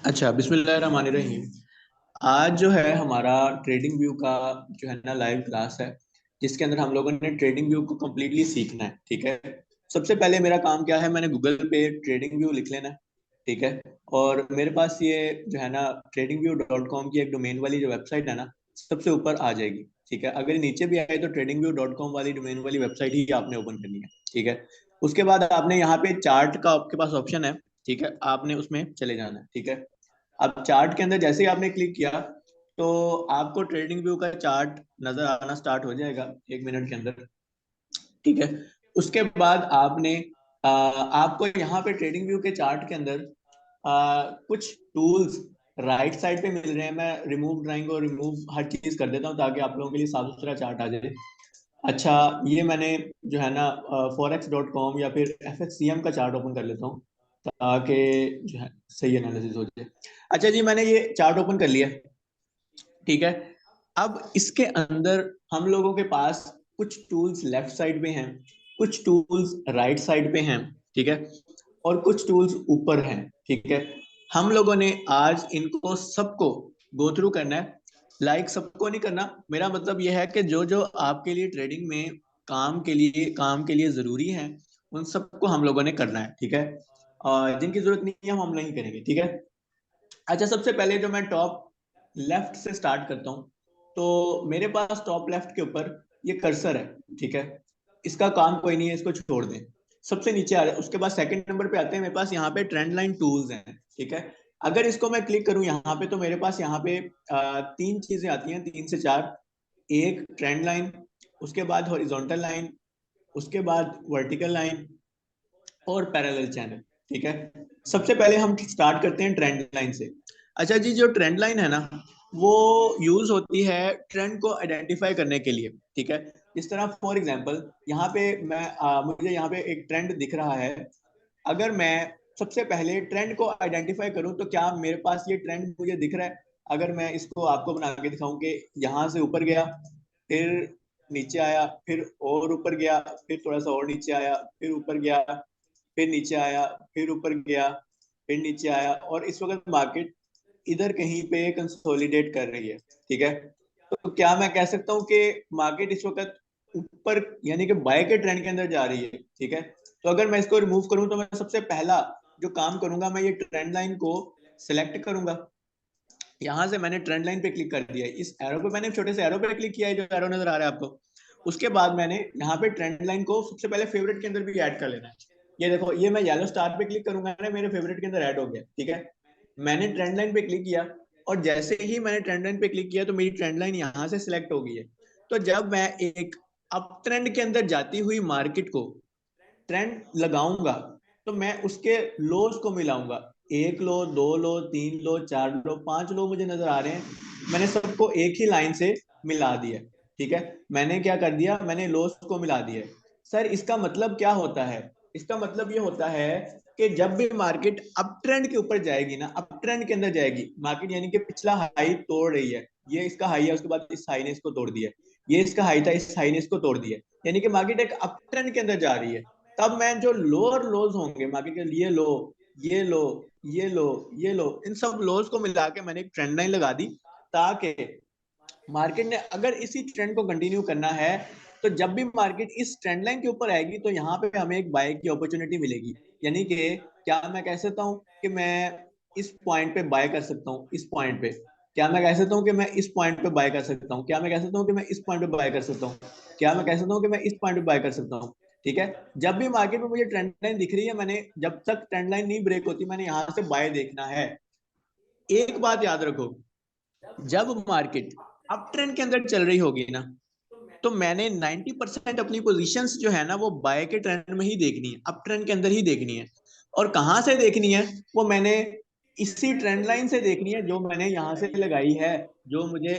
अच्छा, बिस्मिल्लाहिर्रहमानिर्रहीम। आज जो है हमारा ट्रेडिंग व्यू का जो है ना लाइव क्लास है, जिसके अंदर हम लोगों ने ट्रेडिंग व्यू को कम्प्लीटली सीखना है। ठीक है। सबसे पहले मेरा काम क्या है, मैंने गूगल पे ट्रेडिंग व्यू लिख लेना है। ठीक है। और मेरे पास ये जो है ना tradingview.com की एक डोमेन वाली जो वेबसाइट है ना, सबसे ऊपर आ जाएगी। ठीक है। अगर नीचे भी आए तो tradingview.com वाली डोमेन वाली वेबसाइट ही आपने ओपन करनी है। ठीक है। उसके बाद आपने यहाँ पे चार्ट का आपके पास ऑप्शन है। ठीक है, आपने उसमें चले जाना है। ठीक है। अब चार्ट के अंदर जैसे ही आपने क्लिक किया तो आपको ट्रेडिंग व्यू का चार्ट नजर आना स्टार्ट हो जाएगा 1 मिनट के अंदर। ठीक है। उसके बाद आपको यहाँ पे ट्रेडिंग व्यू के चार्ट के अंदर कुछ टूल्स राइट साइड पे मिल रहे हैं। मैं रिमूव ड्राइंग और रिमूव हर चीज कर देता हूँ ताकि आप लोगों के लिए साफ सुथरा चार्ट आ जाए। अच्छा, ये मैंने जो है ना forex.com या फिर FXCM का चार्ट ओपन कर लेता हूँ ताकि जो है सही एनालिसिस हो जाए। अच्छा जी, मैंने ये चार्ट ओपन कर लिया। ठीक है। अब इसके अंदर हम लोगों के पास कुछ टूल्स लेफ्ट साइड पे हैं, कुछ टूल्स राइट साइड पे हैं। ठीक है। और कुछ टूल्स ऊपर हैं। ठीक है। हम लोगों ने आज इनको सबको गो थ्रू करना है। सबको नहीं करना, मेरा मतलब यह है कि जो जो आपके लिए ट्रेडिंग में काम के लिए जरूरी है, उन सबको हम लोगों ने करना है। ठीक है। और जिनकी जरूरत नहीं है हम नहीं करेंगे। ठीक है। अच्छा, सबसे पहले जो मैं टॉप लेफ्ट से स्टार्ट करता हूँ, तो मेरे पास टॉप लेफ्ट के ऊपर ये कर्सर है। ठीक है। इसका काम कोई नहीं है, इसको छोड़ दें। सबसे नीचे आ रहा है, उसके बाद सेकंड नंबर पे आते हैं, मेरे पास यहाँ पे ट्रेंड लाइन टूल्स हैं। ठीक है। अगर इसको मैं क्लिक करूँ यहाँ पे तो मेरे पास यहाँ पे तीन चीजें आती हैं, तीन से चार। एक ट्रेंड लाइन, उसके बाद हॉरिजॉन्टल लाइन, उसके बाद वर्टिकल लाइन और पैरेलल चैनल। ठीक है। सबसे पहले हम स्टार्ट करते हैं ट्रेंड लाइन से। अच्छा जी, जो ट्रेंड लाइन है ना, वो यूज होती है ट्रेंड को आइडेंटिफाई करने के लिए। ठीक है। इस तरह फॉर एग्जांपल यहाँ पे मुझे यहाँ पे एक ट्रेंड दिख रहा है। अगर मैं सबसे पहले ट्रेंड को आइडेंटिफाई करूं तो क्या मेरे पास ये ट्रेंड मुझे दिख रहा है? अगर मैं इसको आपको बना के दिखाऊं कि यहाँ से ऊपर गया, फिर नीचे आया, फिर और ऊपर गया, फिर थोड़ा सा और नीचे आया, फिर ऊपर गया, फिर नीचे आया, फिर ऊपर गया, फिर नीचे आया, और इस वक्त मार्केट इधर कहीं पे कंसोलिडेट कर रही है। ठीक है। तो क्या मैं कह सकता हूँ कि मार्केट इस वक्त ऊपर यानी कि बाय के ट्रेंड के अंदर जा रही है? ठीक है। तो अगर मैं इसको रिमूव करूं तो मैं सबसे पहला जो काम करूंगा, मैं ये ट्रेंड लाइन को सिलेक्ट करूंगा। यहां से मैंने ट्रेंड लाइन पे क्लिक कर दिया है, इस एरो पे मैंने छोटे से एरो पे क्लिक किया है, जो एरो नजर आ रहा है आपको। उसके बाद मैंने यहाँ पे ट्रेंड लाइन को सबसे पहले फेवरेट के अंदर भी ऐड कर लेना है। ये देखो, ये मैं येलो स्टार पे क्लिक करूंगा ना, मेरे फेवरेट के अंदर ऐड हो गया। ठीक है। मैंने ट्रेंड लाइन पे क्लिक किया, और जैसे ही मैंने ट्रेंड लाइन पे क्लिक किया तो मेरी ट्रेंड लाइन यहाँ से सिलेक्ट हो गई है। तो जब मैं एक अप ट्रेंड के अंदर जाती हुई मार्केट को ट्रेंड लगाऊंगा तो मैं उसके लोज को मिलाऊंगा। एक लो, दो लो, तीन लो, चार लो, पांच लो मुझे नजर आ रहे हैं, मैंने सबको एक ही लाइन से मिला दिया। ठीक है। मैंने क्या कर दिया, मैंने लोज को मिला दिया। सर, इसका मतलब क्या होता है? इसका मतलब ये होता है कि जब भी मार्केट अप ट्रेंड के ऊपर जाएगी ना, अप ट्रेंड के अंदर जाएगी मार्केट, यानी कि पिछला हाई तोड़ रही है, ये इसका हाई है, उसके बाद इस हाई ने इसको तोड़ दिया, ये इसका हाई था, इस हाई ने इसको तोड़ दिया, यानी कि मार्केट एक अप ट्रेंड के अंदर जा रही है। तब मैं जो लोअर लोज होंगे मार्केट के, ये लो, ये लो, ये लो, ये लो, इन सब लोज को मिला के मैंने एक ट्रेंड लाइन लगा दी, ताकि मार्केट ने अगर इसी ट्रेंड को कंटिन्यू करना है तो जब भी मार्केट इस ट्रेंड लाइन के ऊपर आएगी तो यहाँ पे हमें एक बाय की अपॉर्चुनिटी मिलेगी। यानी कि क्या मैं कह सकता हूँ कि मैं इस पॉइंट पे बाय कर सकता हूँ, इस पॉइंट पे? क्या मैं कह सकता हूँ कि मैं इस पॉइंट पे बाय कर सकता हूँ? क्या मैं कह सकता हूँ कि मैं इस पॉइंट पे बाय कर सकता हूँ? क्या मैं कह सकता हूँ कि मैं इस पॉइंट पे बाय कर सकता हूँ? ठीक है। जब भी मार्केट में मुझे ट्रेंड लाइन दिख रही है, मैंने जब तक ट्रेंड लाइन नहीं ब्रेक होती मैंने यहाँ से बाय देखना है। एक बात याद रखो, जब मार्केट अप ट्रेंड के अंदर चल रही होगी ना, तो मैंने 90% अपनी पोजीशंस जो है ना वो बाय के ट्रेंड में ही देखनी है, अप ट्रेंड के अंदर ही देखनी है। और कहां से देखनी है? वो मैंने इसी ट्रेंड लाइन से देखनी है जो मैंने यहाँ से लगाई है, जो मुझे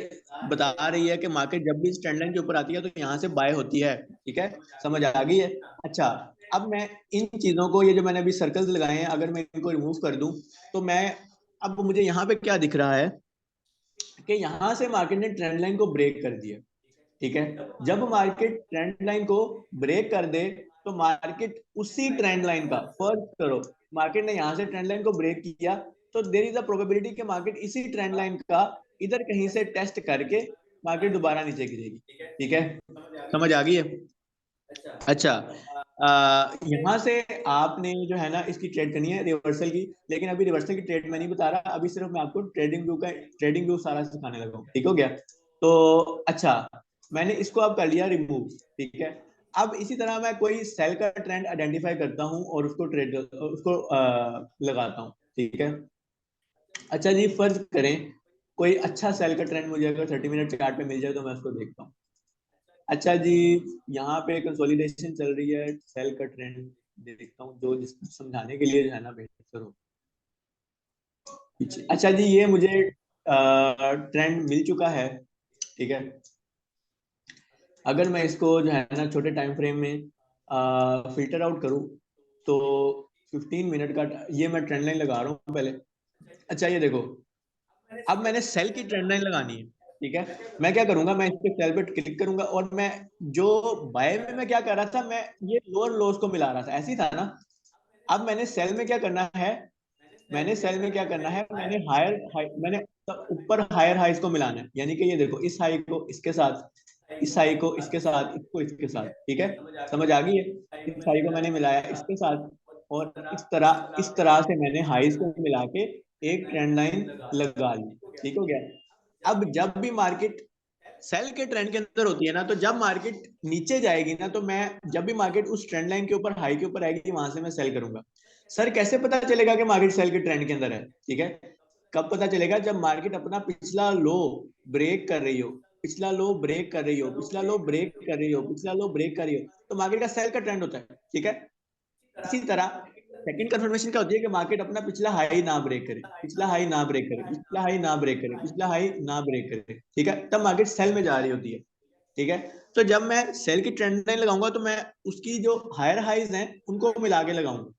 बता रही है कि मार्केट जब भी इस ट्रेंड लाइन के ऊपर आती है तो यहाँ से बाय होती है। ठीक है। समझ आ गई है? अच्छा, अब मैं इन चीजों को, ये जो मैंने अभी सर्कल्स लगाए हैं, अगर मैं इनको रिमूव कर दूं तो मैं, अब मुझे यहाँ पे क्या दिख रहा है कि यहाँ से मार्केट ने ट्रेंड लाइन को ब्रेक कर दिया। ठीक है। जब मार्केट ट्रेंड लाइन को ब्रेक कर दे तो मार्केट उसी ट्रेंड लाइन का, फर्ज करो मार्केट ने यहां से ट्रेंड लाइन को ब्रेक किया, तो देयर इज अ प्रोबेबिलिटी कि मार्केट इसी ट्रेंड लाइन का इधर कहीं से टेस्ट करके मार्केट दोबारा नीचे गिरेगी। ठीक है, समझ आ गई है? अच्छा, यहाँ से आपने जो है ना इसकी ट्रेड करनी है रिवर्सल की, लेकिन अभी रिवर्सल की ट्रेड मैं नहीं बता रहा, अभी सिर्फ मैं आपको ट्रेडिंग व्यू सारा सिखाने लगा हूँ। ठीक हो गया? तो अच्छा, मैंने इसको अब कर लिया रिमूव। ठीक है, अब इसी तरह मैं कोई सेल का ट्रेंड आइडेंटिफाई करता हूँ और उसको लगाता हूँ। ठीक है, अच्छा जी, फर्ज करें कोई अच्छा सेल का ट्रेंड मुझे अगर 30 मिनट चार्ट पे मिल जाए तो मैं उसको देखता हूँ। अच्छा जी, यहाँ पे कंसोलिडेशन चल रही है, सेल का ट्रेंड देखता हूँ जो जिसको समझाने के लिए जो है ना बेहतर हो। अच्छा जी, ये मुझे ट्रेंड मिल चुका है। ठीक है, अगर मैं इसको जो है ना छोटे टाइम फ्रेम में फिल्टर आउट करूँ तो 15 मिनट का ये मैं ट्रेंड लाइन लगा रहा हूँ पहले। अच्छा, ये देखो, अब मैंने सेल की ट्रेंड लाइन लगानी है। ठीक है, मैं क्या करूंगा, मैं इस पे सेल पे क्लिक करूंगा और मैं जो बाय में मैं क्या कर रहा था, मैं ये लोअर लोस को मिला रहा था, ऐसी था ना। अब मैंने सेल में क्या करना है, मैंने मैंने ऊपर हायर हाइस को मिलाना है, यानी कि ये देखो, इस हाई को इसके साथ, इस हाई को इसके साथ, इसको इसके साथ। ठीक है, समझ आ गई है? इस हाई को मैंने मिलाया इसके साथ और इस तरह से मैंने हाइस को मिला के एक ट्रेंड लाइन लगा ली। ठीक हो गया? अब जब भी मार्केट सेल के ट्रेंड के अंदर होती है ना, तो जब मार्केट नीचे जाएगी ना, तो मैं जब भी मार्केट उस ट्रेंड लाइन के ऊपर हाई के ऊपर आएगी वहां से मैं सेल करूंगा। सर कैसे पता चलेगा कि मार्केट सेल के ट्रेंड के अंदर है? ठीक है, कब पता चलेगा, जब मार्केट अपना पिछला लो ब्रेक कर रही हो, पिछला लो ब्रेक कर रही हो, पिछला लो ब्रेक कर रही हो, पिछला लो ब्रेक कर रही हो, तो मार्केट का सेल का ट्रेंड होता है। ठीक है, इसी तरह सेकंड कंफर्मेशन क्या होती है कि मार्केट अपना पिछला हाई ना ब्रेक करे, पिछला हाई ना ब्रेक करे, पिछला हाई ना ब्रेक करे, पिछला हाई ना ब्रेक करे। ठीक है, तब मार्केट सेल में जा रही होती है। ठीक है, तो जब मैं सेल की ट्रेंड लाइन लगाऊंगा तो मैं उसकी जो हायर हाइज हैं उनको मिला के लगाऊंगा।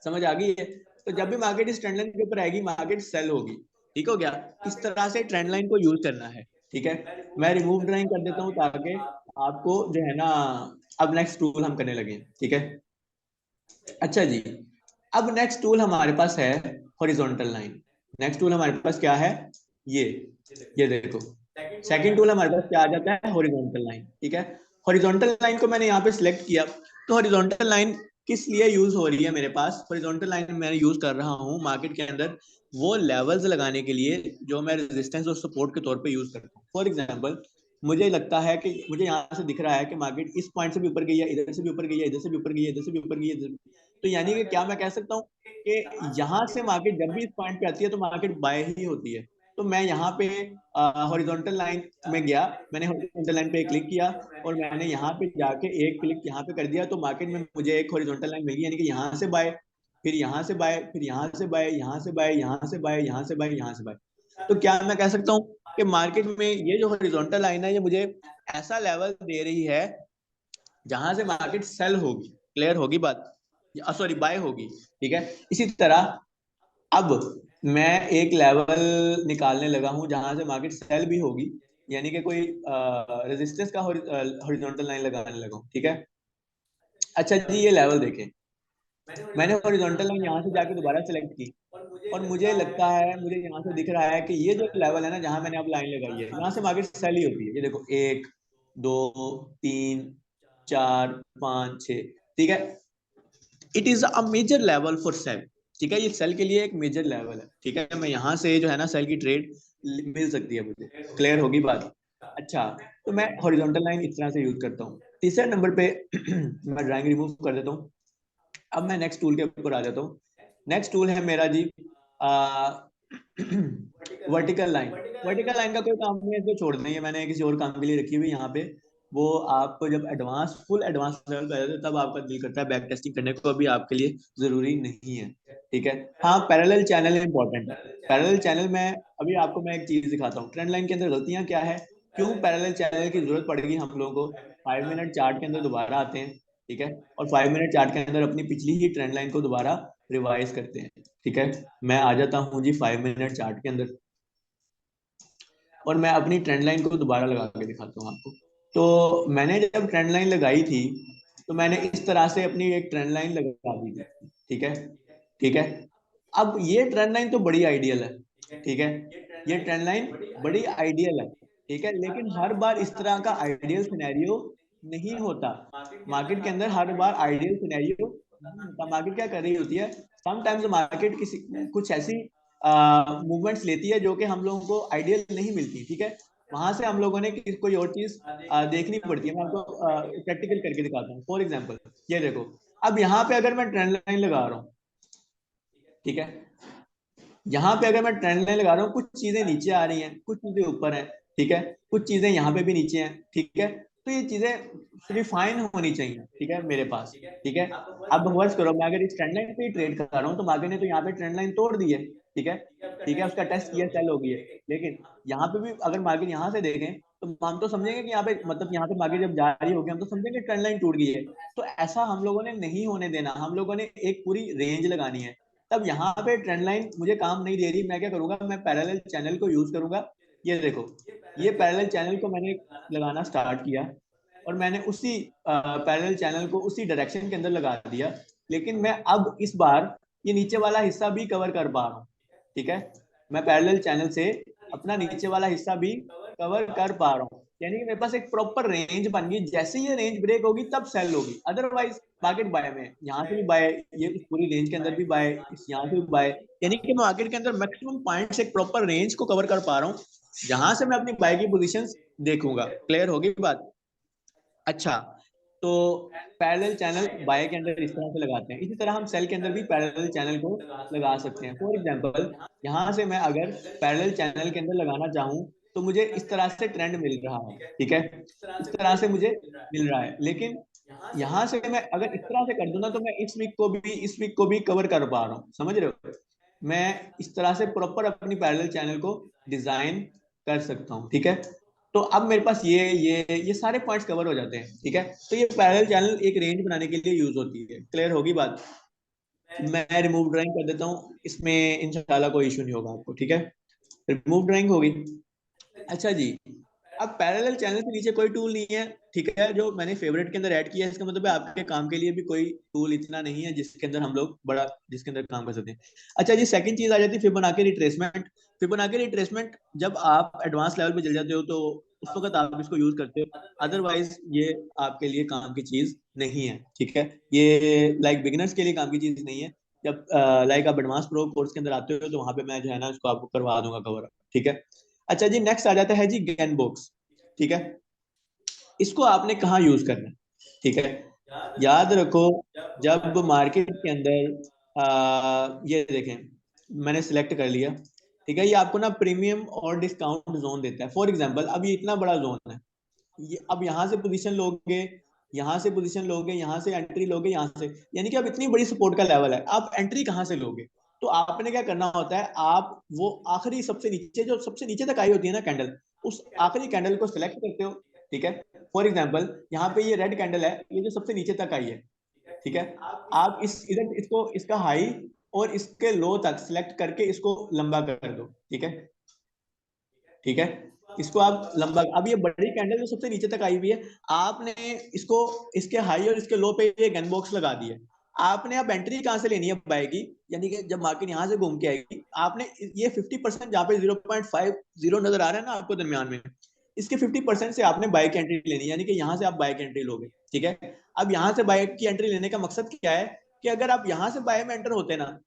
समझ आ गई है? तो जब भी मार्केट इस ट्रेंड लाइन के ऊपर आएगी मार्केट सेल होगी। ठीक हो गया? इस तरह से ट्रेंड लाइन को यूज करना है। ठीक है, मैं रिमूव ड्राइंग कर देता हूँ ताकि आपको जो है ना, अब नेक्स्ट टूल हम करने लगे। ठीक है, अच्छा जी, अब नेक्स्ट टूल हमारे पास है हॉरिजॉन्टल लाइन। नेक्स्ट टूल हमारे पास क्या है? ये ये देखो, सेकंड टूल हमारे पास क्या आ जाता है? Horizontal line. ठीक है, हॉरिजॉन्टल लाइन को मैंने यहाँ पे सिलेक्ट किया, तो हॉरिजॉन्टल लाइन किस लिए यूज हो रही है मेरे पास? हॉरिजॉन्टल लाइन मैं यूज कर रहा हूँ मार्केट के अंदर वो लेवल्स लगाने के लिए जो मैं रेजिस्टेंस और सपोर्ट के तौर पे यूज करता हूँ। फॉर एग्जांपल, मुझे लगता है कि मुझे यहाँ से दिख रहा है कि मार्केट इस पॉइंट से भी ऊपर गई है, इधर से भी ऊपर गई है, इधर से भी ऊपर गई है, इधर से भी ऊपर गई है, तो यानी कि क्या मैं कह सकता हूँ कि यहाँ से मार्केट जब भी इस पॉइंट पे आती है तो मार्केट बाय ही होती है। तो मैं यहाँ पे हॉरिजॉन्टल लाइन में गया, मैंने हॉरिजॉन्टल लाइन पे क्लिक किया और मैंने यहाँ पे जाके एक क्लिक यहाँ पे कर दिया, तो मार्केट में मुझे एक हॉरिजॉन्टल लाइन मिल गई, यानी कि यहाँ से बाय, फिर यहाँ से बाय, फिर यहाँ से बाय, यहाँ से बाय, यहाँ से बाय, यहाँ से बाय, यहाँ से बाय। तो क्या मैं कह सकता हूँ कि मार्केट में ये जो हॉरिजॉन्टल लाइन है ये मुझे ऐसा लेवल दे रही है जहां से मार्केट सेल होगी, क्लियर होगी बात, सॉरी बाय होगी। ठीक है, इसी तरह अब मैं एक लेवल निकालने लगा हूं जहां से मार्केट सेल भी होगी, यानी कि कोई रेजिस्टेंस का हॉरिजॉन्टल लाइन लगाने लगा हूं। ठीक है, अच्छा जी, ये लेवल देखें, मैंने हॉरिजॉन्टल लाइन यहाँ से जाके दोबारा सेलेक्ट की और मुझे लगता है, मुझे यहाँ से दिख रहा है कि ये जो लेवल है ना जहां मैंने अब लाइन लगाई है, यहाँ से मार्केट सेल ही होती है। ये देखो, एक, दो, तीन, चार, पांच, छह। ठीक है, it is a major level for sell. ठीक है, ये सेल के लिए एक मेजर लेवल है। ठीक है, मैं यहाँ से जो है ना सेल की ट्रेड मिल सकती है मुझे, क्लियर होगी बात? अच्छा, तो मैं हॉरिजॉन्टल लाइन इस तरह से यूज करता हूँ। तीसरे नंबर पे मैं ड्राइंग रिमूव कर देता हूँ। अब मैं नेक्स्ट टूल के ऊपर आ जाता हूँ। नेक्स्ट टूल है मेरा जी वर्टिकल लाइन। वर्टिकल लाइन का कोई काम नहीं है, इसको छोड़ दें, ये मैंने किसी और काम के लिए रखी हुई यहाँ पे। वो आपको जब फुल एडवांस लेवल पे आ जाते हो तब आपका दिल करता है बैक टेस्टिंग करने को, अभी आपके लिए जरूरी नहीं है। ठीक है, हाँ, पैरेलल चैनल इंपॉर्टेंट है। पैरेलल चैनल में अभी आपको मैं एक चीज दिखाता हूँ, ट्रेंड लाइन के अंदर गलतियां क्या है, क्यों पैरेलल चैनल की जरूरत पड़ेगी हम लोगों को। 5 मिनट चार्ट के अंदर दोबारा आते हैं। ठीक है, और 5 मिनट चार्ट के अंदर अपनी पिछली ही ट्रेंड लाइन को दोबारा रिवाइज करते हैं। ठीक है, मैं आ जाता हूँ जी 5 मिनट चार्ट के अंदर और मैं अपनी ट्रेंड लाइन को दोबारा लगा के दिखाता हूँ आपको। तो मैंने जब ट्रेंड लाइन लगाई थी तो मैंने इस तरह से अपनी एक ट्रेंड लाइन लगा दी थी। ठीक है, ठीक है, अब ये ट्रेंड लाइन तो बड़ी आइडियल है, ठीक है, ये ट्रेंड लाइन बड़ी आइडियल है, ठीक है, लेकिन हर बार इस तरह का आइडियल सिनेरियो नहीं होता। मार्केट के अंदर हर बार आइडियल सिनेरियो नहीं होता। मार्केट क्या कर रही होती है, समटाइम्स मार्केट किसी कुछ ऐसी मूवमेंट्स लेती है जो कि हम लोगों को आइडियल नहीं मिलती, ठीक है, वहां से हम लोगों ने कोई और चीज देखनी पड़ती है। मैं आपको प्रैक्टिकल करके दिखाता हूँ। फॉर एग्जाम्पल ये देखो, अब यहाँ पे अगर मैं ट्रेंड लाइन लगा रहा हूँ, ठीक है, यहाँ पे अगर मैं ट्रेंड लाइन लगा रहा हूँ, कुछ चीजें नीचे आ रही हैं, कुछ चीजें ऊपर हैं, ठीक है, कुछ चीजें यहाँ पे भी नीचे हैं, ठीक है, तो ये चीजें रिफाइन होनी चाहिए, ठीक है, मेरे पास, ठीक है। अब वर्ष करो, मैं अगर इस ट्रेंड लाइन पे ट्रेड कर रहा हूँ तो मार्केट ने तो यहाँ पे ट्रेंड लाइन तोड़ दी है, ठीक है, ठीक है, उसका टेस्ट किया, सेल हो गई है, लेकिन यहाँ पे भी अगर मार्केट यहाँ से देखें तो हम तो समझेंगे कि यहाँ पे मतलब यहाँ पे मार्केट जब जा रही होगी हम तो समझेंगे ट्रेंड लाइन टूट गई है। तो ऐसा हम लोगों ने नहीं होने देना, हम लोगों ने एक पूरी रेंज लगानी है। तब यहाँ पे ट्रेंड लाइन मुझे काम नहीं दे रही, मैं क्या करूंगा, मैं पैरेलल चैनल को यूज करूंगा। ये देखो, ये पैरेलल चैनल को मैंने लगाना स्टार्ट किया और मैंने उसी पैरेलल चैनल को उसी डायरेक्शन के अंदर लगा दिया, लेकिन मैं अब इस बार ये नीचे वाला हिस्सा भी कवर कर पा रहा हूँ, ठीक है, मैं पैरेलल चैनल से अपना नीचे वाला हिस्सा भी कवर कर पा रहा हूँ, यानी कि मेरे पास एक प्रॉपर रेंज बन गई। जैसे ही ये रेंज ब्रेक होगी तब सेल होगी, अदरवाइज मार्केट बाय में, यहाँ से भी बाय, ये इस पूरी रेंज के अंदर भी बाय, इस यहाँ से भी बाय, यानी कि मैं मार्केट के अंदर मैक्सिमम पॉइंट्स एक प्रॉपर रेंज को कवर कर पा रहा हूँ, जहां से मैं अपनी बाय की पोजीशंस देखूंगा। क्लियर होगी बात? अच्छा, तो पैरेलल चैनल बाय के अंदर इस तरह से लगाते हैं, इसी तरह हम सेल के अंदर भी पैरेलल चैनल को लगा सकते हैं। फॉर एग्जांपल यहाँ से मैं अगर पैरेलल चैनल के अंदर लगाना चाहूँ तो मुझे इस तरह से ट्रेंड मिल रहा है, ठीक है, इस तरह से मुझे मिल रहा है, लेकिन यहाँ से मैं अगर इस तरह से कर दूं ना तो मैं इस वीक को भी इस वीक को भी कवर कर पा रहा हूँ, समझ रहे हो? मैं इस तरह से प्रॉपर अपनी पैरेलल चैनल को डिजाइन कर सकता हूँ, ठीक है। तो अब मेरे पास ये सारे पॉइंट्स कवर हो जाते हैं, ठीक है। तो ये पैरेलल चैनल एक रेंज बनाने के लिए यूज होती है। क्लियर होगी बात? मैं रिमूव ड्राइंग कर देता हूँ, इसमें इंशाल्लाह कोई इशू नहीं होगा आपको, ठीक है। रिमूव ड्राइंग होगी। अच्छा जी, अब पैरेलल चैनल के नीचे कोई टूल नहीं है, ठीक है, जो मैंने फेवरेट के अंदर ऐड किया है, इसका मतलब है आपके काम के लिए भी कोई टूल इतना नहीं है जिसके अंदर हम लोग बड़ा जिसके अंदर काम कर सकते हैं। अच्छा जी, सेकंड चीज आ जाती है फिबोनाची रिट्रेसमेंट। फिबोनाची रिट्रेसमेंट जब आप एडवांस लेवल पे चल जाते हो तो उस वक्त आप इसको यूज करते हो, अदरवाइज ये आपके लिए काम की चीज नहीं है, ठीक है। ये लाइक बिगिनर्स के लिए काम की चीज नहीं है। जब लाइक आप एडवांस प्रो कोर्स के अंदर आते हो तो वहां पे मैं जो है ना इसको आपको करवा दूंगा कवर, ठीक है। अच्छा जी, नेक्स्ट आ जाता है जी गैन बॉक्स, ठीक है। इसको आपने कहाँ यूज करना है, ठीक है, याद रखो, जब मार्केट के अंदर ये देखें, मैंने सिलेक्ट कर लिया, ठीक है, ये आपको ना प्रीमियम और डिस्काउंट जोन देता है। फॉर एग्जांपल अब ये इतना बड़ा जोन है, ये अब यहाँ से पोजीशन लोगे, यहाँ से पोजीशन लोगे, यहाँ से एंट्री लोगे, यहाँ से, यानी कि अब इतनी बड़ी सपोर्ट का लेवल है, आप एंट्री कहाँ से लोगे? तो आपने क्या करना होता है, आप वो आखिरी सबसे नीचे जो सबसे नीचे तक आई होती है ना कैंडल, उस आखिरी कैंडल को सिलेक्ट करते हो, ठीक है। फॉर एग्जाम्पल यहाँ पे ये रेड कैंडल है, ये जो सबसे नीचे तक आई है, ठीक है, आप इस इधर इसको इसका हाई और इसके लो तक सिलेक्ट करके इसको लंबा कर दो, ठीक है, ठीक है, इसको आप लंबा, अब ये बड़ी कैंडल जो सबसे नीचे तक आई हुई है, आपने इसको इसके हाई और इसके लो पे ये गन बॉक्स लगा दिया। आपने अब एंट्री कहां से लेनी है बाय की, यानी कि जब मार्केट यहां से घूम के आएगी, आपने ये 50% जहां पे 0.50 नजर आ रहा है ना आपको दरमियान में, इसके 50% से आपने बाय की एंट्री लेनी है, यानी कि यहां से आप बाय की एंट्री लोगे, ठीक है। अब यहां से बाय की एंट्री लेने का मकसद क्या है कि अगर आप यहां से बाय में एंटर होते ना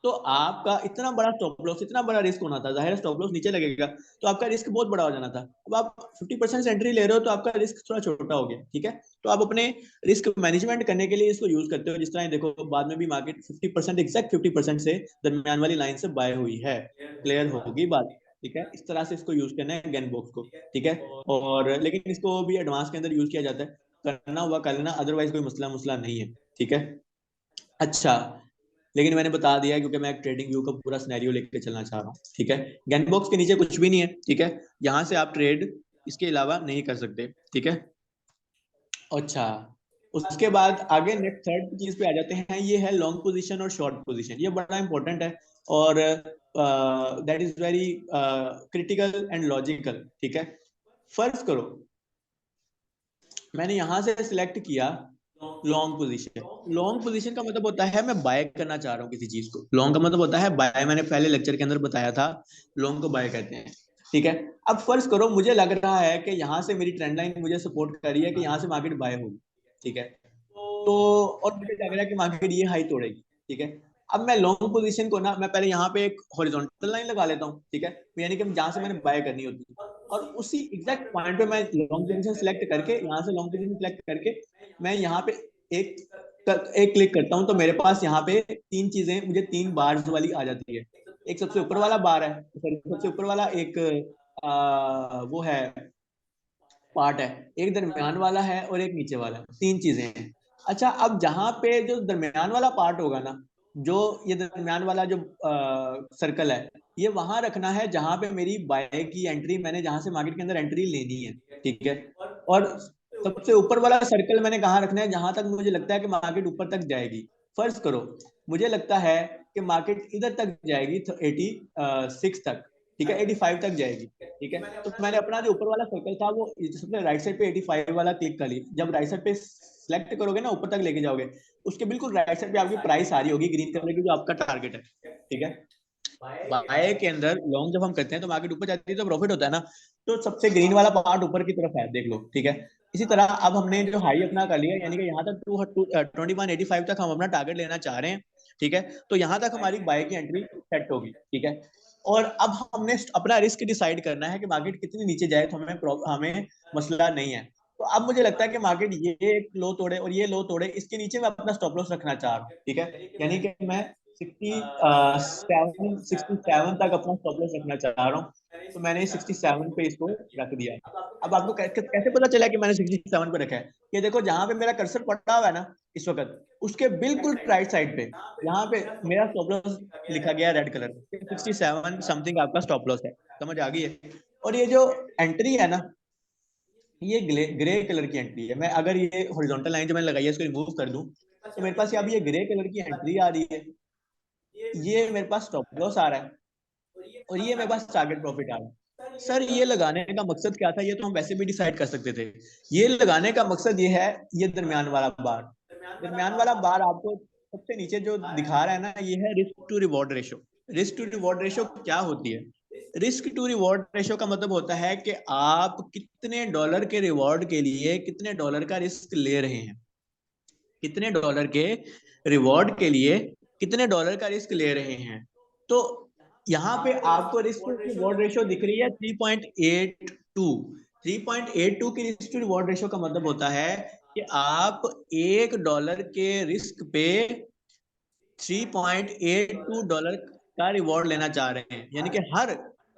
तो आपका इतना बड़ा स्टॉप लॉस, इतना बड़ा रिस्क होना था, जाहिर स्टॉप लॉस नीचे लगेगा तो आपका रिस्क बहुत बड़ा हो जाना था। अब आप 50% एंट्री ले रहे हो तो आपका रिस्क थोड़ा छोटा हो गया, ठीक है। तो आप अपने रिस्क मैनेजमेंट करने के लिए इसको यूज करते हो, जिस तरह देखो बाद में भी मार्केट 50% एग्जैक्ट 50% से दरमियान वाली लाइन से बाय हुई है। क्लियर होगी बात? ठीक है, इस तरह से इसको यूज करना है गैन बॉक्स को, ठीक है। और लेकिन इसको भी एडवांस के अंदर यूज किया जाता है, करना हुआ कर लेना, अदरवाइज कोई मसला मुसला नहीं है, ठीक है। अच्छा, लेकिन मैंने बता दिया क्योंकि मैं ट्रेडिंग व्यू का पूरा सिनेरियो लेके चलना चाह रहा हूँ, ठीक है। गैन बॉक्स के नीचे कुछ भी नहीं है, ठीक है, यहाँ से आप ट्रेड इसके अलावा नहीं कर सकते, ठीक है। अच्छा, उसके बाद आगे नेक्स्ट थर्ड चीज पे आ जाते हैं, ये है लॉन्ग पोजीशन और शॉर्ट पोजीशन। ये बड़ा इंपॉर्टेंट है और that is very critical and logical, ठीक है। फर्ज करो मैंने यहां से सिलेक्ट किया लॉन्ग पोजीशन का मतलब होता है मैं बाय करना चाह रहा हूँ किसी चीज को। लॉन्ग का मतलब होता है बाय, मैंने पहले लेक्चर के अंदर बताया था, लॉन्ग को बाय कहते हैं। ठीक है। अब फर्ज करो मुझे लग रहा है कि यहाँ से मेरी ट्रेंड लाइन मुझे सपोर्ट कर रही है कि यहाँ से मार्केट बाय होगी। ठीक है। तो और मुझे लग रहा है कि मार्केट ये हाई तोड़ेगी। ठीक है। अब मैं लॉन्ग पोजीशन को ना, मैं पहले यहाँ पे एक हॉरिजॉन्टल लाइन लगा लेता हूँ। ठीक है। यानी कि जहां से मैंने बाय करनी होती है, और उसी एग्जैक्ट पॉइंट पे मैं लॉन्ग पोजीशन सिलेक्ट करके, यहाँ से लॉन्ग पोजीशन सिलेक्ट करके मैं यहाँ पे एक एक क्लिक करता हूँ, तो मेरे पास यहाँ पे तीन चीजें, मुझे तीन बार्स वाली आ जाती है। एक सबसे ऊपर वाला बार है, सबसे ऊपर वाला एक वो है, पार्ट है। एक दरमियान वाला है और एक नीचे वाला, तीन चीजें हैं। अच्छा, अब जहां पे जो दरमियान वाला पार्ट होगा ना, जो ये दरमियान वाला जो सर्कल है, ये वहां रखना है जहां पे मेरी बाय की एंट्री, मैंने जहां से मार्केट के अंदर एंट्री लेनी है। ठीक है। और सबसे ऊपर वाला सर्कल मैंने कहाँ रखना है, जहां तक मुझे लगता है कि मार्केट ऊपर तक जाएगी। फर्ज करो मुझे लगता है कि मार्केट इधर तक जाएगी, 86 तक। ठीक है, 85 तक जाएगी। ठीक है। तो मैंने अपना जो ऊपर वाला सर्कल था वो सबसे राइट साइड पे 85 वाला क्लिक कर ली। जब राइट साइड पे सिलेक्ट करोगे ना, ऊपर तक लेके जाओगे, उसके बिल्कुल राइट साइड पे आपकी प्राइस आ रही होगी ग्रीन कलर की, जो आपका टारगेट है। ठीक है। बाय के अंदर लॉन्ग जब हम करते हैं तो मार्केट ऊपर जाती है तो प्रॉफिट होता है ना। तो सबसे ग्रीन वाला पार्ट ऊपर की तरफ है, देख लो। ठीक है। इसी तरह अब हमने जो हाई अपना कर लिया, यानी कि यहाँ तक 2185 तक हम अपना टारगेट लेना चाह रहे हैं। ठीक है। तो यहाँ तक हमारी बाय की एंट्री सेट होगी। ठीक है। और अब हमने अपना रिस्क डिसाइड करना है कि मार्केट कितनी नीचे जाए तो हमें मसला नहीं है। तो अब मुझे लगता है कि मार्केट ये लो तोड़े और ये लो तोड़े, इसके नीचे मैं अपना स्टॉप लॉस रखना चाह रहा हूँ। ठीक है। यानी कि मैं 67 तक अपना स्टॉप लॉस रखना चाह रहा हूँ। तो मैंने 67 पे इसको रख दिया। अब आपको कैसे पता चला कि मैंने 67 पे रखा है? ये देखो जहां पे मेरा कर्सर पड़ा हुआ है ना इस वक्त, उसके बिल्कुल राइट साइड पे यहाँ पे मेरा स्टॉप लॉस लिखा गया रेड कलर में, 67 समथिंग आपका स्टॉप लॉस है। समझ आ गई है? और ये जो एंट्री है ना, ये ग्रे कलर की एंट्री है। मैं अगर ये हॉरिजॉन्टल लाइन जो मैंने लगाई है इसको रिमूव कर दूं, तो मेरे पास अब ये ग्रे कलर की एंट्री आ रही है, ये मेरे पास स्टॉप लॉस आ रहा है, और ये मेरे पास टारगेट प्रॉफिट आ रहा है। सर ये लगाने का मकसद क्या था? ये तो हम वैसे भी डिसाइड कर सकते थे। ये लगाने का मकसद ये है, ये दरमियान वाला बार, दरमियान वाला बार आपको सबसे नीचे जो दिखा रहा है ना, ये है risk to reward ratio. Risk to reward ratio क्या होती है? रिस्क टू रिवॉर्ड रेशो का मतलब होता है कि आप कितने डॉलर के रिवॉर्ड के लिए कितने डॉलर का रिस्क ले रहे हैं। कितने डॉलर के रिवॉर्ड के लिए कितने डॉलर का रिस्क ले रहे हैं। तो यहाँ पे आपको रिस्क टू रिवॉर्ड रेशियो दिख रही है 3.82। 3.82 की रिस्क टू रिवॉर्ड रेशियो का मतलब होता है कि आप $1 के रिस्क पे 3.82 का रिवॉर्ड लेना चाह रहे हैं। यानी कि हर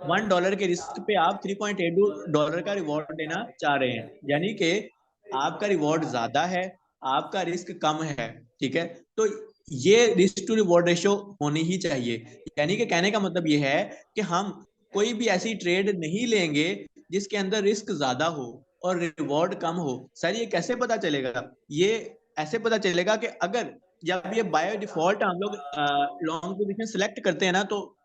$1 के रिस्क पे आप $3.82 का रिवॉर्ड लेना चाह रहे हैं। यानी कि आपका रिवॉर्ड ज्यादा है, आपका रिस्क कम है। ठीक है। तो ये रिस्क टू रिवॉर्ड रेशियो होनी ही चाहिए। यानी कि कहने का मतलब ये है कि हम कोई भी ऐसी ट्रेड नहीं लेंगे जिसके अंदर रिस्क ज्यादा हो और रिवॉर्ड कम हो। सर ये कैसे पता चलेगा? ये ऐसे पता चलेगा कि अगर जब ये बाय डिफॉल्ट हम लोग लॉन्ग पोजीशन सिलेक्ट करते हैं ना, तो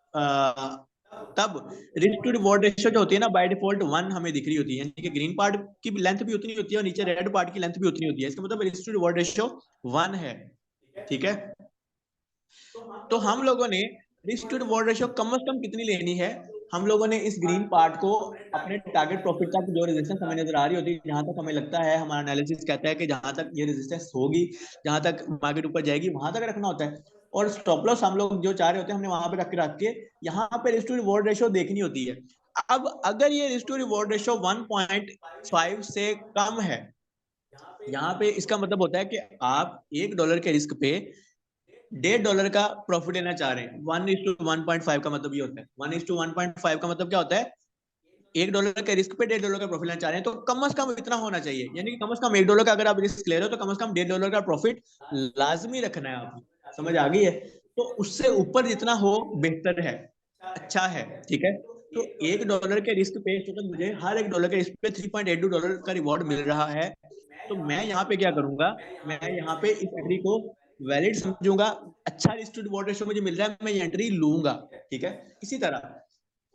तब रिस्क टू रिवॉर्ड रेशियो जो होती है ना, बाय डिफॉल्ट 1 हमें दिख रही होती है। यानी कि ग्रीन पार्ट की लेंथ भी उतनी होती है और नीचे रेड पार्ट की लेंथ भी उतनी होती है। इसका मतलब रिस्क टू रिवॉर्ड रेशियो 1 है। ठीक है। तो हम लोगों ने रिस्क टू रिवॉर्ड रेशियो कम से कम कितनी लेनी है? हम लोगों ने इस ग्रीन पार्ट को अपने टारगेट प्रॉफिट तक, जो रेजिस्टेंस हमें नजर आ रही होती है, जहां तक हमें लगता है, हमारा एनालिसिस कहता है कि जहां तक ये रेजिस्टेंस होगी, जहां तक मार्केट ऊपर जाएगी, वहां तक रखना होता है। और स्टॉप लॉस हम लोग जो चाह रहे होते हैं, हमने वहां पे रख के यहाँ पे रिस्क टू रिवॉर्ड रेशियो देखनी होती है। अब अगर ये रिस्क टू रिवॉर्ड रेशियो 1.5 से कम है, यहाँ पे इसका मतलब होता है कि आप $1 के रिस्क पे $1.5 का प्रॉफिट लेना चाह रहे हैं। 1:1.5 का मतलब ये होता है। 1:1.5 का मतलब क्या होता है? $1 के रिस्क पे $1.5 का प्रॉफिट लेना चाह रहे हैं, तो कम से कम इतना होना चाहिए। यानी कि कम से कम $1 का अगर आप रिस्क ले रहे हो तो कम से कम $1.5 का प्रॉफिट लाजमी रखना है आपको। समझ आ गई है? तो उससे ऊपर जितना हो बेहतर है, अच्छा है। ठीक है। तो $1 के रिस्क पे तो मुझे हर $1 के रिस्क पे $3.82 का रिवॉर्ड मिल रहा है। तो मैं यहाँ पे क्या करूंगा? मैं यहाँ पे इस एंट्री को वैलिड समझूंगा। अच्छा रिस्क टू रिवॉर्ड रेशियो मुझे मिल रहा है, मैं ये एंट्री लूंगा। ठीक है। इसी तरह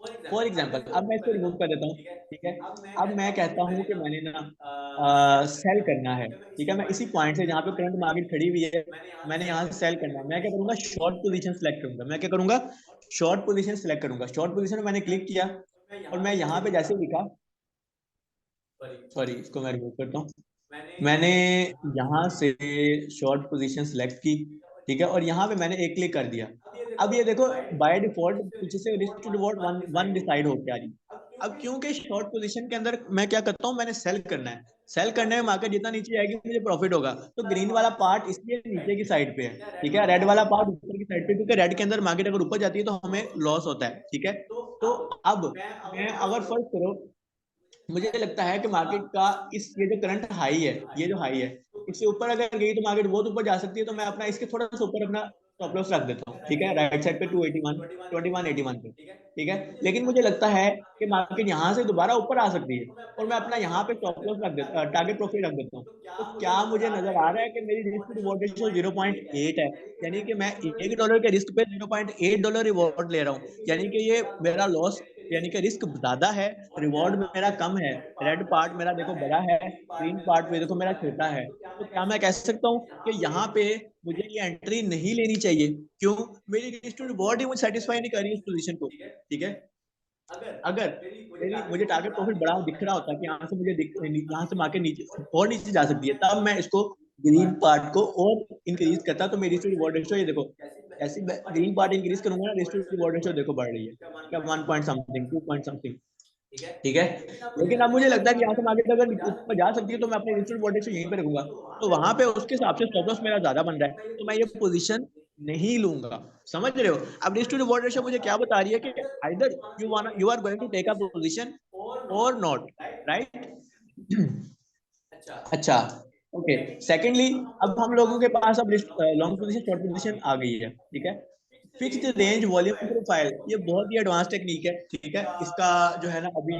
फॉर एग्जाम्पल अब मैं इसको रिमूव कर देता हूँ, ठीक है। अब मैं कहता हूँ कि मैंने ना सेल करना है, ठीक है। मैं इसी पॉइंट से जहाँ पे करंट मार्केट खड़ी हुई है, मैंने यहाँ से सेल करना है। मैं क्या करूंगा, शॉर्ट पोजीशन सेलेक्ट करूंगा। मैं क्या करूंगा, शॉर्ट पोजीशन सेलेक्ट करूंगा। शॉर्ट पोजीशन में मैंने क्लिक किया और मैं यहाँ पे जैसे लिखा, सॉरी इसको मैं रिमूव करता हूँ। मैंने यहाँ से शॉर्ट पोजीशन सेलेक्ट की, ठीक है, और यहाँ पे मैंने एक क्लिक कर दिया। अब ये देखो बाय डिफॉल्ट पीछे से risk to reward one one decide होके आ रही। अब क्योंकि शॉर्ट पोजीशन के अंदर मैं क्या करता हूँ, मैंने सेल करना है। सेल करने में मार्केट जितना नीचे आएगी मुझे प्रॉफिट होगा। तो ग्रीन वाला पार्ट इसलिए नीचे की साइड पे है, ठीक है। रेड वाला पार्ट ऊपर की साइड पे, क्योंकि रेड के अंदर मार्केट अगर ऊपर जाती है तो हमें लॉस होता है, ठीक है। तो अब मैं अगर फर्स्ट करो, मुझे लगता है कि मार्केट का इस ये जो करंट हाई है, ये जो हाई है, इससे ऊपर अगर गई तो मार्केट बहुत ऊपर जा सकती है। तो मैं अपना इसके थोड़ा सा ऊपर अपना स्टॉप लॉस रख देता हूँ, ठीक है, राइट साइड पे 281 2181 पे, ठीक है। लेकिन मुझे लगता है कि मार्केट यहाँ से दोबारा ऊपर आ सकती है और मैं अपना यहाँ पे स्टॉप लॉस रख देता, टारगेट प्रॉफिट रख देता हूँ। तो क्या मुझे नजर आ रहा है कि मेरी रिस्क रिवॉर्ड रेशियो 0.8 है, यानी कि मैं $1 के रिस्क पे $0.8 रिवॉर्ड ले रहा हूँ। यानी कि ये मेरा लॉस, यानी कि रिस्क ज्यादा है, रिवॉर्ड मेरा कम है। रेड पार्ट मेरा देखो बड़ा है, ग्रीन पार्ट में देखो मेरा छोटा है। तो क्या मैं कह सकता हूँ कि यहाँ पे मुझे ये एंट्री नहीं लेनी चाहिए? क्यों? मेरी रिस्क रिवॉर्ड ही मुझे सेटिस्फाई नहीं कर रही इस पोजीशन को, ठीक है। अगर मेरी मुझे टारगेट प्रॉफिट बड़ा दिख रहा होता कि यहाँ से मुझे यहाँ से मार्केट नीचे और नीचे जा सकती है, तब मैं इसको ग्रीन पार्ट को और इंक्रीज करता। तो मेरी रिवॉर्ड रेशियो ये देखो, जैसे ग्रीन पार्ट इंक्रीज करूंगा ना, रिवॉर्ड रेशियो देखो बढ़ रही है, क्या 1 पॉइंट समथिंग 2 पॉइंट समथिंग, ठीक है। लेकिन अब मुझे लगता है कि यहाँ से मार्केट अगर ऊपर जा सकती है तो मैं अपने इंस्टेंट वोल्टेज से यहीं पे रखूंगा। तो वहां पे उसके हिसाब से स्टॉप लॉस मेरा ज्यादा बन रहा है, तो मैं ये पोजीशन नहीं लूंगा। समझ रहे हो? अब रिस्क टू रिवॉर्ड रेशियो मुझे क्या बता रही है कि either you are going to take a position और नॉट, राइट। अच्छा, ओके। सेकेंडली, अब हम लोगों के पास अब लॉन्ग पोजीशन शॉर्ट पोजीशन आ गई है, ठीक है। फिक्स्ड रेंज वॉल्यूम प्रोफाइल, ये बहुत ही एडवांस टेक्निक है, ठीक है। इसका जो है ना अभी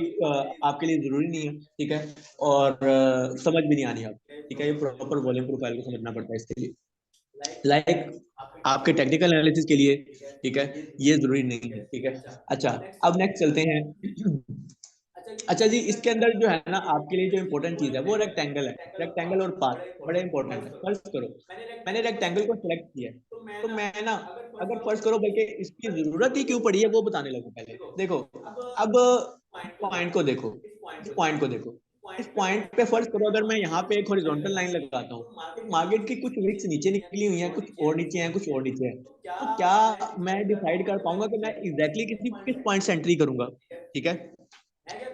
आपके लिए जरूरी नहीं है, ठीक है। और समझ भी नहीं आनी आपको, ठीक है। ये प्रॉपर वॉल्यूम प्रोफाइल को समझना पड़ता है इसके लिए, आपके टेक्निकल एनालिसिस के लिए, ठीक है। ये जरूरी नहीं है, ठीक है। अच्छा, अब नेक्स्ट चलते हैं। अच्छा जी, इसके अंदर जो है ना आपके लिए जो इंपॉर्टेंट चीज है वो रेक्टेंगल है। रेक्टेंगल और पाथ बड़े इंपॉर्टेंट है। फर्स्ट करो, मैंने रेक्टेंगल को सिलेक्ट किया है, तो मैं ना अगर फर्स्ट करो, बल्कि इसकी जरूरत ही क्यों पड़ी है वो बताने लगूं। पहले देखो, अब इस पॉइंट को देखो, इस पॉइंट को देखो। इस पॉइंट पे फर्स्ट करो, अगर मैं यहाँ पे एक हॉरिजॉन्टल लाइन लगाता हूँ तो मार्केट की कुछ विक्स नीचे निकली हुई है, कुछ और नीचे है, कुछ और नीचे है। तो क्या मैं डिसाइड कर पाऊंगा कि मैं एग्जैक्टली किस पॉइंट से एंट्री करूंगा, ठीक है।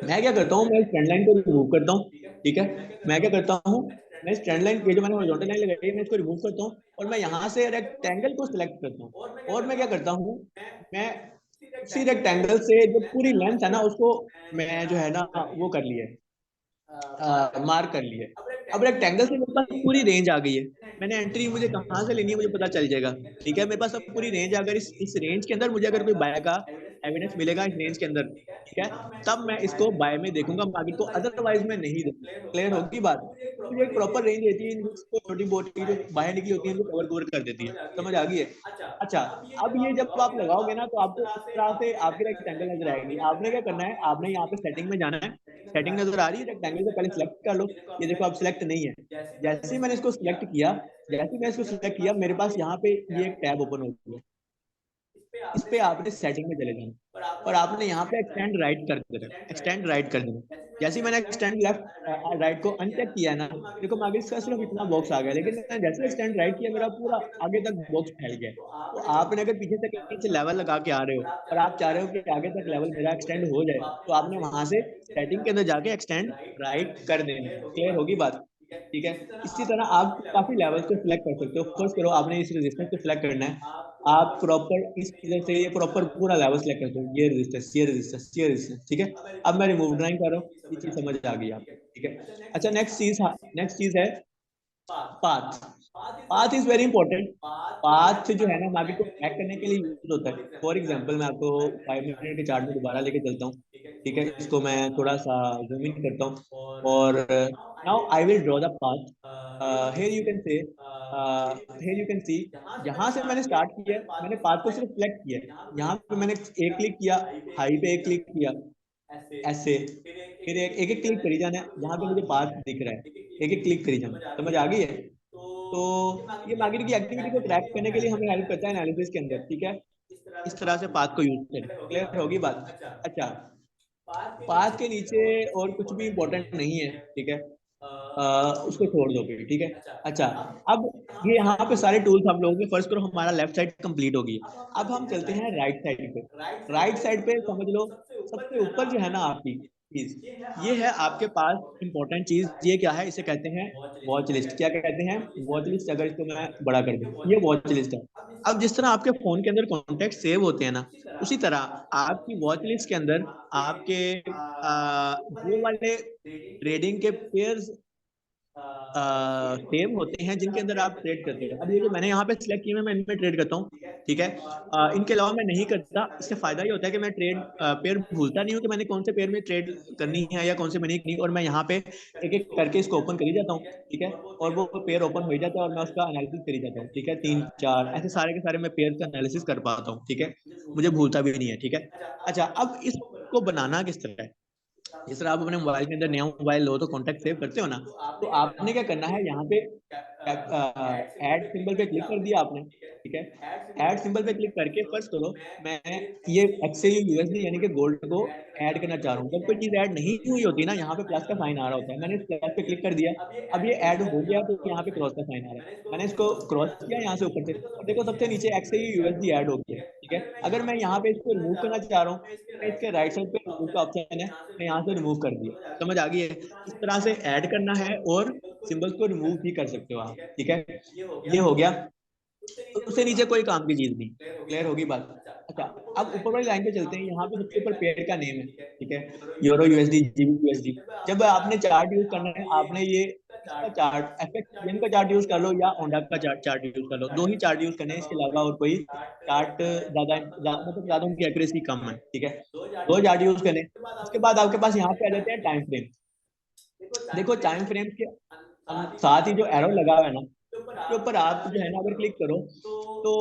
मैं क्या करता हूँ, मैं इस ट्रेंड लाइन को रिमूव करता हूँ, ठीक है। मैं क्या करता हूँ, मैं इस ट्रेंड लाइन पे जो मैंने हॉरिजॉन्टल लाइन लगाई है मैं इसको रिमूव करता हूँ और मैं यहाँ से रेक्टेंगल को सिलेक्ट करता हूँ। और मैं क्या करता हूँ, मैं उसी रेक्टेंगल से जो पूरी लेंथ है ना उसको मैं जो है ना वो कर लिया, मार्क कर लिए। अब रेक्टेंगल से मेरे पास पूरी रेंज आ गई है। मैंने एंट्री मुझे कहाँ से लेनी है मुझे पता चल जाएगा, ठीक है। मेरे पास अब पूरी रेंज, अगर इस रेंज के अंदर मुझे अगर कोई बाय का एविडेंस मिलेगा इस रेंज के अंदर, ठीक है, तब मैं इसको बाय में देखूंगा मार्केट को, अदरवाइज मैं नहीं देखूंगा। क्लियर होगी बात? मुझे एक प्रॉपर रेंज रहती है, इनको छोटी मोटी जो बाहर निकली होती है इनको कवर कवर कर देती है। समझ आ गई है? अच्छा, अब ये जब आप लगाओगे ना तो आपको इस तरह से आपकी रेक्टेंगल नजर आएगी। आपने क्या करना है, आपने यहाँ पे सेटिंग में जाना है। सेटिंग नजर आ रही है रेक्टेंगल को, पहले सिलेक्ट कर लो। ये देखो अब सिलेक्ट नहीं है। जैसे ही मैंने इसको सिलेक्ट किया, जैसे ही मैं इसको सिलेक्ट किया मेरे पास यहाँ पे ये एक टैब ओपन हो गया। इस पे आपने सेटिंग में चले जाना और आपने यहाँ पे एक्सटेंड राइट कर देना, एक्सटेंड राइट कर देना। जैसे ही मैंने एक्सटेंड लेफ्ट राइट को अनचेक किया ना, देखो आगे इसका सिर्फ इतना बॉक्स आ गया, लेकिन मैंने जैसे एक्सटेंड राइट किया मेरा पूरा आगे तक बॉक्स फैल गया। तो आपने अगर पीछे से कहीं से लेवल लगा के आ रहे हो और आप चाह रहे हो कि आगे तक लेवल मेरा एक्सटेंड हो जाए, तो आपने वहां से सेटिंग के अंदर जाके एक्सटेंड राइट कर देना है। क्लियर होगी बात? ठीक है। इसी तरह आप काफी लेवल्स को सिलेक्ट कर सकते हो। फर्स्ट करो, आपने इस रेजिस्टेंस को सिलेक्ट करना है। आप प्रॉपर इस इधर से ये प्रॉपर पूरा लेवल सेलेक्ट करते हो, ये रेजिस्टेंस, ये रेजिस्टेंस, ये रेजिस्टेंस, ठीक है। अब मैं रिमूव ड्राइंग कर रहा हूँ, ये चीज समझ आ गई आपको, ठीक है। अच्छा, नेक्स्ट चीज है path. Path is very important. Path जो है ना मार्केट को ट्रैक करने के लिए यूज होता है। फॉर एग्जांपल मैं आपको 5 मिनट के चार्ट में दोबारा लेके चलता हूँ, ठीक है। इसको मैं थोड़ा सा जूम इन करता हूँ और now I will draw the path. Here you can say here you can see, यहाँ से मैंने स्टार्ट किया, मैंने पाथ को सिर्फ सिलेक्ट किया, यहाँ पे मैंने एक क्लिक किया, हाई पे एक क्लिक किया, ऐसे फिर एक एक, एक क्लिक करी जाना है जहाँ पे मुझे पाथ दिख रहा है, एक एक क्लिक करी जाना, समझ आ गई है? तो ये मार्केट की एक्टिविटी को ट्रैक करने के लिए हमें हेल्प करता है एनालिसिस के अंदर, ठीक है? इस तरह से पाथ को यूज करें, क्लियर होगी बात? अच्छा, पाथ के नीचे और कुछ भी इंपॉर्टेंट नहीं है, ठीक है? उसको छोड़ दो फिर, ठीक है? अच्छा, अब ये यहाँ पे सारे टूल्स हम लोगों के, फर्स्ट करो हमारा लेफ्ट साइड कंप्लीट होगी, अब हम चलते हैं राइट साइड पे। राइट साइड पे समझ लो सबसे ऊपर जो है ना आपकी चीज, ये है आपके पास इंपॉर्टेंट चीज, ये क्या है, इसे कहते हैं वॉच लिस्ट। क्या कहते हैं? Watch list. अगर इसको मैं बड़ा कर दूं, ये वॉच लिस्ट है। अब जिस तरह आपके फोन के अंदर कॉन्टेक्ट सेव होते हैं ना, उसी तरह आपकी वॉच लिस्ट के अंदर आपके वो वाले ट्रेडिंग के पेयर्स सेव होते हैं जिनके अंदर आप ट्रेड करते हो। अब ये जो मैंने यहाँ पे सिलेक्ट किए हैं, मैं इनमें ट्रेड करता हूँ, ठीक है? इनके अलावा मैं नहीं करता। इससे फायदा ये होता है कि मैं ट्रेड पेयर भूलता नहीं हूँ कि मैंने कौन से पेयर में ट्रेड करनी है या कौन से में नहीं करनी, और मैं यहाँ पे एक एक करके इसको ओपन करी जाता हूँ, ठीक है? और वो पेयर ओपन हो जाता है और मैं उसका एनालिसिस करी जाता हूँ, ठीक है? तीन चार ऐसे सारे के सारे मैं पेयर का एनालिसिस कर पाता हूँ, ठीक है? मुझे भूलता भी नहीं है, ठीक है? अच्छा, अब इसको बनाना किस तरह है? जिस तरह आप अपने मोबाइल के अंदर नया मोबाइल लो तो कॉन्टैक्ट सेव करते हो ना, तो आपने क्या करना है, यहाँ पे ऐड सिंबल पे क्लिक कर दिया आपने, ठीक है? ऐड सिंबल पे क्लिक करके फर्स्ट करो, मैं ये एक्सएयू यूएसडी यानी कि गोल्ड को ऐड करना चाह रहा हूँ। जब कोई चीज ऐड नहीं हुई होती ना, यहाँ पे प्लस का साइन आ रहा होता है, मैंने इस प्लस पे क्लिक कर दिया, अब ये ऐड हो गया तो यहाँ पे क्रॉस का साइन आ रहा है, मैंने इसको क्रॉस किया यहाँ से ऊपर से, और देखो सबसे नीचे एक्सएयू यूएसडी ऐड हो गया, ठीक है? अगर मैं यहाँ पे इसको रिमूव करना चाह रहा हूँ, मैं इसके राइट साइड पे रिमूव का ऑप्शन है, मैं यहाँ से रिमूव कर दिया, समझ आ गई है? इस तरह से ऐड करना है और सिंबल्स को रिमूव भी कर सकते हो आप, ठीक है? ये हो गया। तो उससे नीचे कोई काम की चीज नहीं, क्लियर होगी बात? अच्छा, अब ऊपर वाली लाइन पे चलते हैं, यहाँ पे सबसे ऊपर पेयर का नेम है, ठीक है? Euro USD, GB USD. जब आपने चार्ट यूज करना है, आपने ये इसका चार्ट, एफएक्स का चार्ट यूज कर लो या ओंडा का चार्ट चार्ट यूज कर लो, दो ही चार्ट यूज करने हैं, इसके अलावा और कोई चार्ट मतलब ज्यादा उनकी एक्यूरेसी कम है, ठीक है? दो चार्ट यूज करें। उसके बाद आपके पास यहाँ पे आ जाते हैं टाइम फ्रेम। देखो टाइम फ्रेम के साथ ही जो एरो लगा हुआ है ना, उसके ऊपर आप जो है ना अगर क्लिक करो, तो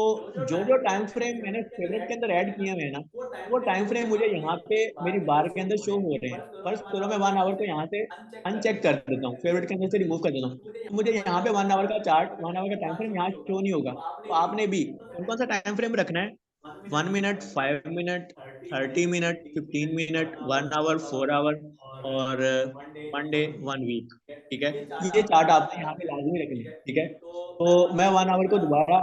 जो जो टाइम फ्रेम मैंने फेवरेट के अंदर ऐड किए हुए हैं ना, वो टाइम फ्रेम मुझे यहाँ पे मेरी बार के अंदर शो हो रहे हैं। फर्स्ट करो मैं 1 आवर को यहाँ से अनचेक कर देता हूँ, फेवरेट के अंदर से रिमूव कर देता हूँ, तो मुझे यहाँ पे 1 आवर का चार्ट, 1 आवर का टाइम फ्रेम यहाँ शो नहीं होगा। तो आपने भी कौन कौन सा टाइम फ्रेम रखना है? 1 minute, 5 minute, 30 minute, 15 minute, 1 hour, 4 hour, और 1 डे, 1 वीक, ठीक है? ये चार्ट आपने यहाँ पे लाजमी रखने हैं, ठीक है? तो मैं 1 आवर को दोबारा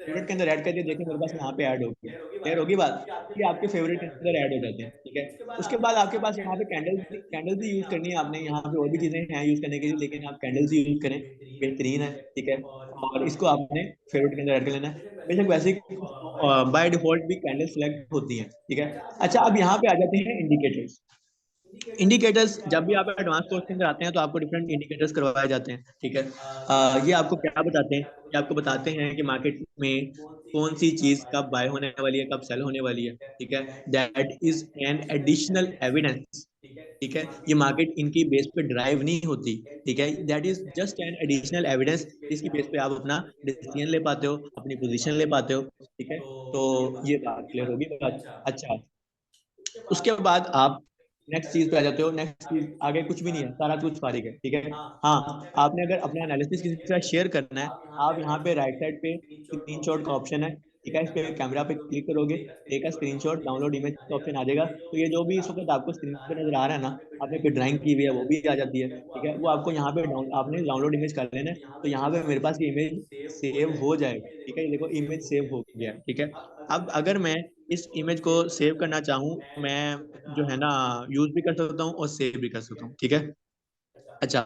फेवरेट के अंदर ऐड करके देखिए, मेरे पास यहाँ पे ऐड हो गया, क्लियर होगी बात? ये आपके फेवरेट के अंदर ऐड हो जाते हैं, ठीक है? उसके बाद आपके पास यहाँ पे कैंडल्स, कैंडल्स भी यूज करनी है आपने, यहाँ पे और भी चीजें हैं यूज करने के लिए, लेकिन आप कैंडल्स ही यूज करें, बेहतरीन है, ठीक है? और इसको आपने फेवरेट के अंदर ऐड कर लेना है। बेशक वैसे ही बाय डिफॉल्ट भी कैंडल सेलेक्ट होती हैं, ठीक है? अच्छा, अब यहाँ पे आ जाते हैं इंडिकेटर्स। इंडिकेटर्स, जब भी आप एडवांस कोर्स के अंदर आते हैं तो आपको डिफरेंट इंडिकेटर्स करवाए जाते हैं, ठीक है? ये आपको क्या बताते हैं? ये आपको बताते हैं कि मार्केट में कौन सी चीज कब बाय होने वाली है, कब सेल होने वाली है, ठीक है? That is an additional evidence, ठीक है? ये मार्केट इनकी बेस पे ड्राइव नहीं होती, ठीक है? That is just an additional evidence, जिसकी बेस पे आप अपना डिसीजन ले पाते हो, अपनी पोजीशन ले पाते हो, ठीक है? तो ये बात क्लियर होगी बात? अच्छा, उसके बाद आप नेक्स्ट चीज पे आ जाते हो। नेक्स्ट चीज आगे कुछ भी नहीं है, सारा कुछ फारिग है, ठीक है? हाँ, आपने अगर अपना एनालिसिस किसी के साथ शेयर करना है, आप यहाँ पे राइट साइड पे स्क्रीनशॉट का ऑप्शन है, ठीक है? इस पे कैमरा पे क्लिक करोगे, एक का स्क्रीनशॉट डाउनलोड इमेज का ऑप्शन आ जाएगा, तो ये जो भी इस वक्त आपको स्क्रीन पे नजर आ रहा है ना, आपने कोई ड्राइंग की हुई है वो भी आ जाती है, ठीक है? वो आपको यहाँ पे आपने डाउनलोड इमेज कर लेना है, तो यहाँ पे मेरे पास ये इमेज सेव हो जाएगा, ठीक है? ये देखो इमेज सेव हो गया, ठीक है? अब अगर मैं इस इमेज को सेव करना चाहूँ, मैं जो है ना यूज भी कर सकता हूँ और सेव भी कर सकता हूँ, ठीक है? अच्छा,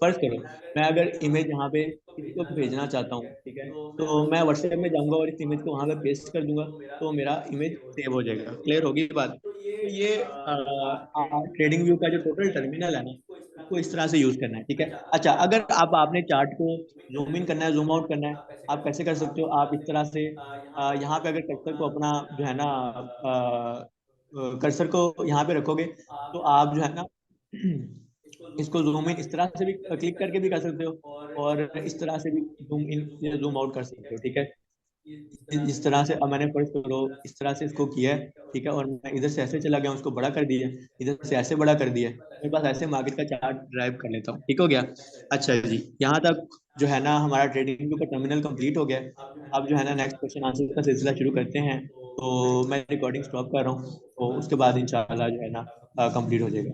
फर्ज करो मैं अगर इमेज यहाँ पे किसी को भेजना चाहता हूँ, ठीक है? तो मैं व्हाट्सएप में जाऊंगा और इस इमेज को वहां पे पेस्ट कर दूंगा, तो मेरा इमेज सेव हो जाएगा, क्लियर होगी बात? तो ये ट्रेडिंग व्यू का जो टोटल टर्मिनल है ना, इसको इस तरह से यूज करना है, ठीक है? अच्छा, अगर आपने चार्ट को जूम इन करना है, जूम आउट करना है, आप कैसे कर सकते हो? आप इस तरह से यहाँ पे अगर कर्सर को अपना जो है ना कर्सर को यहाँ पे रखोगे, तो आप जो है ना इसको जूम इन इस तरह से भी क्लिक करके भी कर सकते हो, और इस तरह से भी जूम इन या जूम आउट कर सकते हो, ठीक है। इस तरह से अब मैंने फर्स्ट करो इस तरह से इसको किया है, ठीक है, और मैं इधर से ऐसे चला गया, उसको बड़ा कर दिया, इधर से ऐसे बड़ा कर दिया, मेरे पास ऐसे मार्केट का चार्ट ड्राइव कर लेता हूँ, ठीक हो गया। अच्छा जी, यहाँ तक जो है ना हमारा ट्रेडिंग व्यू का टर्मिनल कंप्लीट हो गया है। अब जो है ना नेक्स्ट क्वेश्चन आंसर का सिलसिला शुरू करते हैं। तो मैं रिकॉर्डिंग स्टॉप कर रहा हूँ, तो उसके बाद इंशाल्लाह जो है ना कंप्लीट हो जाएगा।